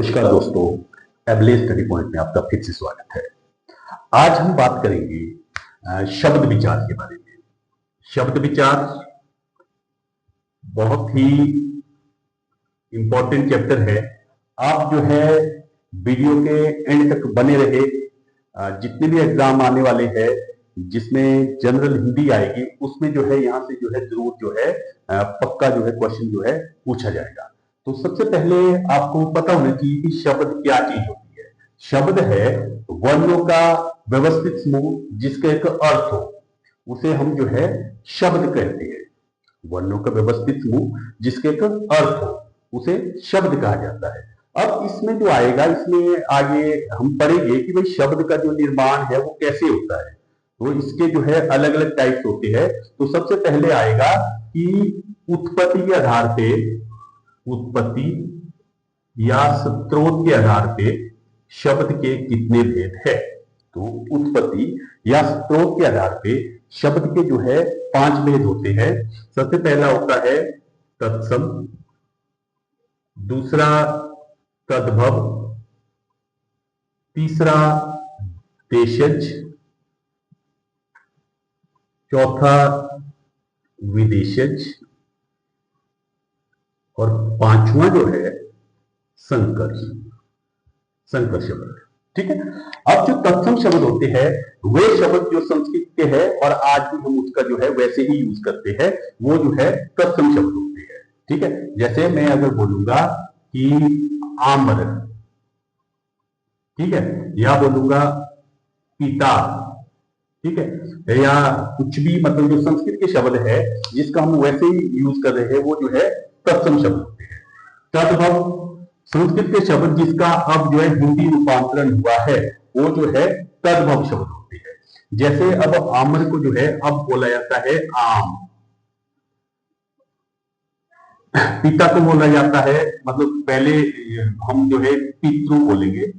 नमस्कार दोस्तों, एबले study point में आपका फिर से स्वागत है। आज हम बात करेंगे शब्द विचार के बारे में। शब्द विचार बहुत ही इंपॉर्टेंट चैप्टर है। आप जो है वीडियो के एंड तक बने रहे। जितने भी एग्जाम आने वाले हैं जिसमें जनरल हिंदी आएगी उसमें जो है यहाँ से जो है जरूर जो है पक्का जो है क्वेश्चन जो है पूछा जाएगा। तो सबसे पहले आपको पता होना चाहिए कि शब्द क्या चीज होती है। शब्द है वर्णों का व्यवस्थित समूह जिसका एक अर्थ हो, उसे हम जो है शब्द कहते हैं। वर्णों का व्यवस्थित समूह जिसके एक अर्थ हो उसे शब्द कहा जाता है। अब इसमें जो आएगा, इसमें आगे हम पढ़ेंगे कि भाई शब्द का जो निर्माण है वो कैसे होता है। तो इसके जो है अलग अलग टाइप्स होते हैं। तो सबसे पहले आएगा कि उत्पत्ति के आधार पे, उत्पत्ति या स्रोत के आधार पे शब्द के कितने भेद है। तो उत्पत्ति या स्रोत के आधार पे शब्द के जो है 5 भेद होते हैं। सबसे पहला होता है तत्सम, दूसरा तद्भव, तीसरा देशज, चौथा विदेशज और 5वां जो है संकर शब्द। ठीक है। अब जो तत्सम शब्द होते हैं वे शब्द जो संस्कृत के हैं और आज भी हम उसका जो है वैसे ही यूज करते हैं, वो जो है तत्सम शब्द होते हैं। ठीक है। जैसे मैं अगर बोलूंगा कि आम्र, ठीक है, या बोलूंगा पिता, ठीक है, या कुछ भी मतलब जो संस्कृत के शब्द है जिसका हम वैसे ही यूज कर रहे हैं वो जो है तत्सम शब्द होते हैं। तद्भव संस्कृत के शब्द जिसका अब जो है हिंदी रूपांतरण हुआ है वो जो है तद्भव शब्द होते हैं। जैसे अब आम्र को जो है अब बोला जाता है आम, पिता को बोला जाता है, मतलब पहले हम जो है पितृ बोलेंगे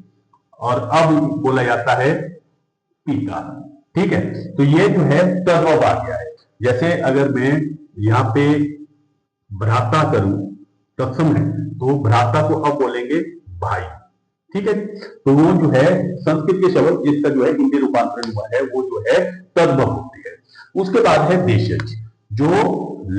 और अब बोला जाता है पिता। ठीक है। तो ये जो है तद्भव आ गया है। जैसे अगर मैं यहाँ पे भ्राता करूं, तत्सम है, तो भ्राता को अब बोलेंगे भाई। ठीक है। तो वो जो है संस्कृत के शब्द जिसका जो है हिंदी रूपांतरण हुआ है वो जो है तद्भव होती है। उसके बाद है देशज, जो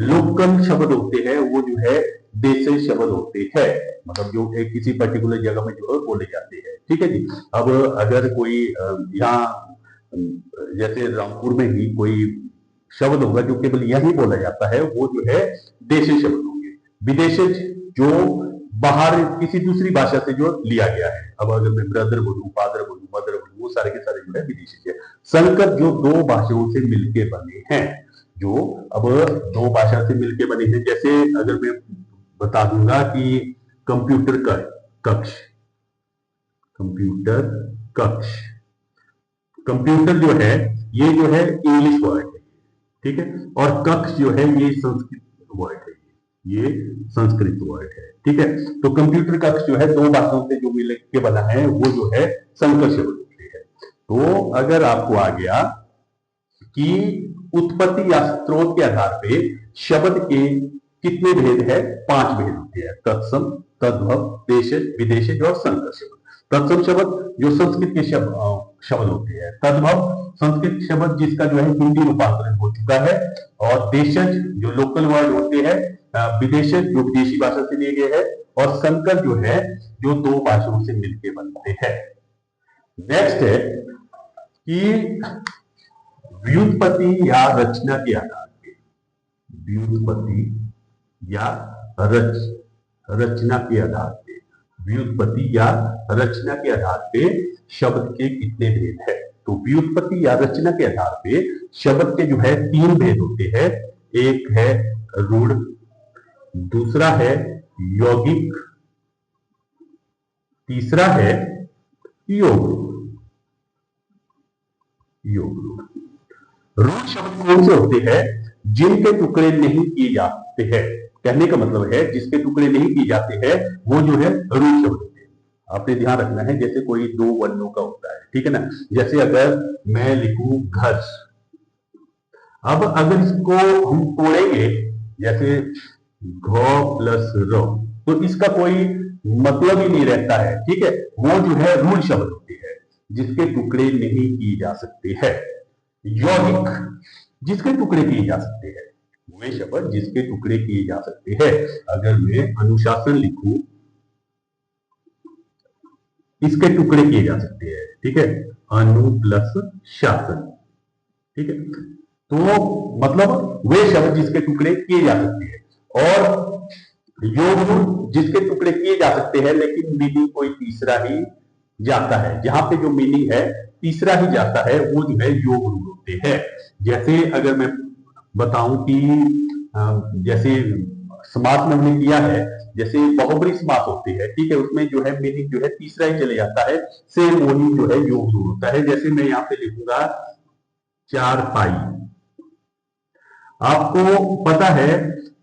लोकल शब्द होते हैं वो जो है देशज शब्द होते हैं, मतलब जो एक किसी पर्टिकुलर जगह में जो है बोले जाते हैं। ठीक है जी। अब अगर कोई यहाँ जैसे रामपुर में ही कोई शब्द होगा जो केवल यही बोला जाता है वो जो है देशी शब्द होंगे। विदेशज जो बाहर किसी दूसरी भाषा से जो लिया गया है। अब अगर मैं ब्रदर बोलूं, फादर बोलूं, मदर बोलूं, वो सारे के सारे जो है विदेशी है। संकर जो 2 भाषाओं से मिलके बने हैं, जो अब 2 भाषा से मिलके बने हैं। जैसे अगर मैं बता दूंगा कि कंप्यूटर का कक्ष, कंप्यूटर कक्ष, कंप्यूटर जो है ये जो है इंग्लिश वर्ड है, ठीक है, और कक्ष जो है ये संस्कृत वर्ड है, ये संस्कृत वर्ड है। ठीक है। तो कंप्यूटर कक्ष जो है 2 भाषाओं से जो मिल के बना है वो जो है संकर शब्द होते हैं। तो अगर आपको आ गया कि उत्पत्ति या स्रोत के आधार पे शब्द के कितने भेद है, 5 भेद होते हैं। तत्सम, तद्भव, देशज, विदेशज और संकर शब्द। तत्सम शब्द जो संस्कृत के शब्द होते हैं, तद्भव संस्कृत शब्द जिसका जो है हिंदी रूपांतरण हो चुका है, और देशज जो लोकल वर्ड होते हैं, विदेशज जो विदेशी भाषा से लिए गए हैं, और संकर जो है जो 2 भाषाओं से मिलकर बनते हैं। नेक्स्ट है कि व्युत्पत्ति या रचना के आधार पे, व्युत्पत्ति या रचना के आधार पे, व्युत्पत्ति या रचना के आधार पे शब्द के कितने भेद है। तो व्युत्पत्ति या रचना के आधार पे शब्द के जो है 3 भेद होते हैं। एक है रूढ़, दूसरा है यौगिक, तीसरा है योग रूढ़ शब्द कौन से होते हैं, जिनके टुकड़े नहीं किए जाते हैं। कहने का मतलब है जिसके टुकड़े नहीं किए जाते हैं वो जो है रूढ़ शब्द होते हैं। आपने ध्यान रखना है, जैसे कोई 2 वर्णों का होता है, ठीक है ना। जैसे अगर मैं लिखूं घर, अब अगर इसको हम तोड़ेंगे, जैसे घ प्लस र, तो इसका कोई मतलब ही नहीं रहता है, ठीक है, वो जो है रूढ़ शब्द होते हैं जिसके टुकड़े नहीं किए जा सकते हैं। यौगिक, जिसके टुकड़े किए जा सकते हैं, वे शब्द जिसके टुकड़े किए जा सकते हैं। अगर मैं अनुशासन लिखूं, इसके टुकड़े किए जा सकते हैं, ठीक है, अनु प्लस शासन, ठीक है, तो मतलब वे शब्द जिसके टुकड़े किए जा सकते हैं। और योग जिसके टुकड़े किए जा सकते हैं लेकिन मीनिंग कोई तीसरा ही जाता है, जहां पे जो मीनिंग है तीसरा ही जाता है वो जो है योग रूढ़ होते हैं। जैसे अगर मैं बताऊं कि जैसे समास में हमने किया है, जैसे बहुब्री समास होते हैं, ठीक है, उसमें जो है मीनिंग जो है तीसरा ही चले जाता है, सेम वही जो है योग रूढ़ होता है। जैसे मैं यहाँ पे लिखूंगा चारपाई, आपको पता है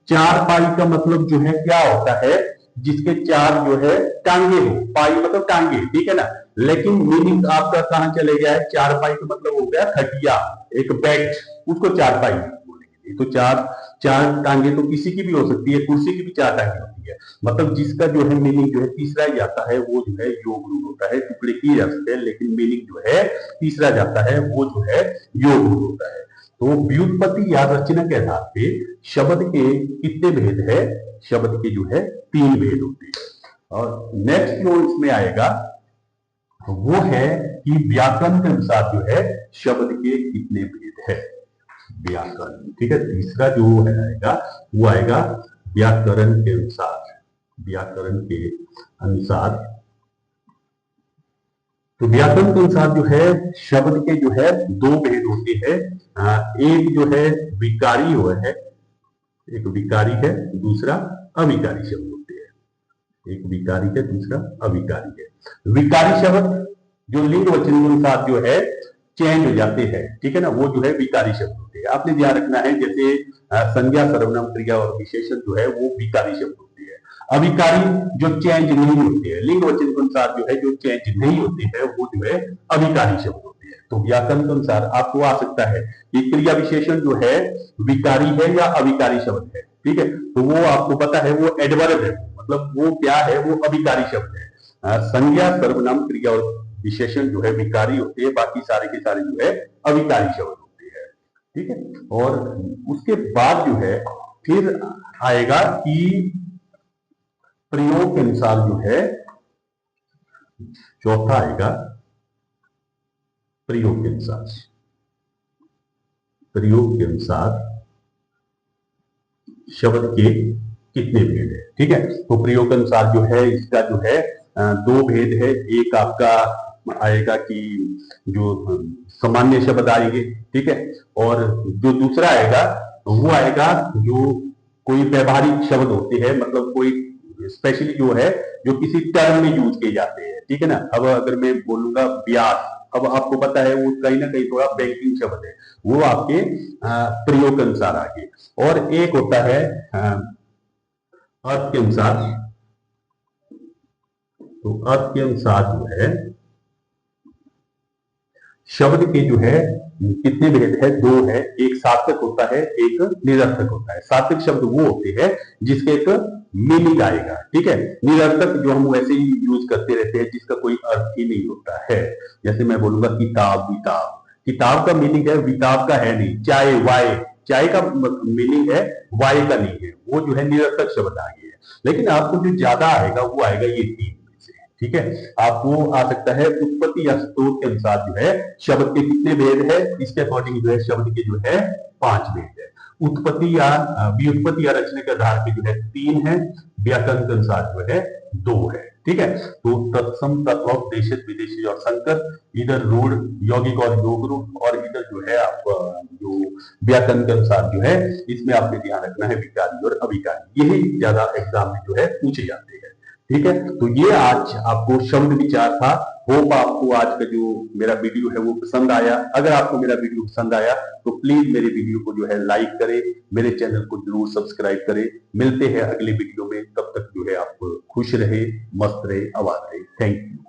चारपाई का मतलब जो है क्या होता है, जिसके चार जो है टांगे हो, पाई मतलब टांगे, ठीक है ना, लेकिन मीनिंग आपका कहां चले गया है, चारपाई का मतलब हो गया खटिया, एक बेड, उसको चारपाई बोलेंगे। तो चार चार टांगे तो किसी की भी हो सकती है, कुर्सी की भी चार टांगे होती है, मतलब जिसका जो है मीनिंग जो है तीसरा ही जाता है वो जो है योग रूढ़ होता है। टुकड़े किए जा सकते हैं लेकिन मीनिंग जो है तीसरा जाता है वो जो है योग रूढ़ होता है। तो व्युत्पत्ति या रचना के आधार पे शब्द के कितने भेद है, शब्द के जो है 3 भेद होते हैं। और नेक्स्ट जो इसमें आएगा वो है कि व्याकरण के अनुसार जो है शब्द के कितने भेद है, व्याकरण, ठीक है, तीसरा जो है आएगा वो आएगा व्याकरण के अनुसार, व्याकरण के अनुसार। तो व्याकरण के अनुसार जो है शब्द के जो है 2 भेद होते हैं, एक जो है विकारी हुआ है, एक विकारी है, दूसरा अविकारी शब्द होते हैं, एक विकारी है दूसरा अविकारी है। विकारी शब्द जो लिंग वचन के अनुसार जो है चेंज हो जाते हैं, ठीक है ना, वो जो है विकारी शब्द होते हैं। आपने ध्यान रखना है जैसे संज्ञा सर्वनाम क्रिया और विशेषण जो है वो विकारी शब्द होते हैं। अविकारी जो चेंज नहीं होते हैं, लिंग वचन के अनुसार जो है जो चेंज नहीं होते हैं वो जो है अविकारी शब्द होते हैं। तो व्याकरण के अनुसार आपको आ सकता है कि क्रिया विशेषण जो है विकारी है या अविकारी शब्द है, ठीक है, तो वो आपको पता है वो एडवर्ब है, मतलब वो क्या है, वो अविकारी शब्द है। संज्ञा सर्वनाम क्रिया और विशेषण जो है विकारी होते हैं, बाकी सारे के सारे जो है अविकारी शब्द होते हैं, ठीक है। और उसके बाद जो है फिर आएगा कि प्रयोग के अनुसार जो है चौथा आएगा, प्रयोग के अनुसार, प्रयोग के अनुसार शब्द के कितने भेद है, ठीक है। तो प्रयोग के अनुसार जो है इसका जो है 2 भेद है, एक आपका आएगा कि जो सामान्य शब्द आएंगे, ठीक है, और जो दूसरा आएगा वो आएगा जो कोई व्यवहारिक शब्द होते हैं, मतलब कोई स्पेशली जो है जो किसी टर्म में यूज किए जाते हैं, ठीक है ना। अब अगर मैं बोलूंगा ब्याज, अब आपको पता है वो कहीं ना कहीं थोड़ा बैंकिंग शब्द है, वो आपके प्रयोग के अनुसार आगे। और एक होता है अर्थ के अनुसार, तो अर्थ के अनुसार जो है शब्द के जो है कितने भेद है, 2 है, एक सार्थक होता है, एक निरर्थक होता है। सार्थक शब्द वो होते हैं जिसके एक मीनिंग आएगा, ठीक है, निरर्थक जो हम वैसे ही यूज करते रहते हैं जिसका कोई अर्थ ही नहीं होता है। जैसे मैं बोलूंगा किताब, विताब, किताब का मीनिंग है, विताब का है नहीं। चाय, वाय, चाय का मीनिंग है, वाय का नहीं है, वो जो है निरर्थक शब्द आ गए। लेकिन आपको जो ज्यादा आएगा वो आएगा ये 3, ठीक है। आपको आ सकता है उत्पत्ति या स्रोत के अनुसार जो है शब्द के कितने भेद है, इसके अकॉर्डिंग जो है शब्द के जो है 5 भेद है। उत्पत्ति या व्युत्पत्ति या रचना के आधार पे जो है 3 है, व्याकरण के अनुसार जो है 2 है, ठीक है। तो तत्सम, तत्व, देशित, विदेशी और संकर, इधर रूढ़, यौगिक और योग रूढ़, और इधर जो है आपका जो व्याकरण के अनुसार जो है इसमें आपने ध्यान रखना है विकारी और अविकारी, यही ज्यादा एग्जाम में जो है पूछे जाते हैं, ठीक है। तो ये आज आपको शब्द विचार था। होप आपको आज का जो मेरा वीडियो है वो पसंद आया। अगर आपको मेरा वीडियो पसंद आया तो प्लीज मेरे वीडियो को जो है लाइक करें, मेरे चैनल को जरूर सब्सक्राइब करें। मिलते हैं अगले वीडियो में, तब तक जो है आप खुश रहे, मस्त रहे, आबाद रहे। Thank you.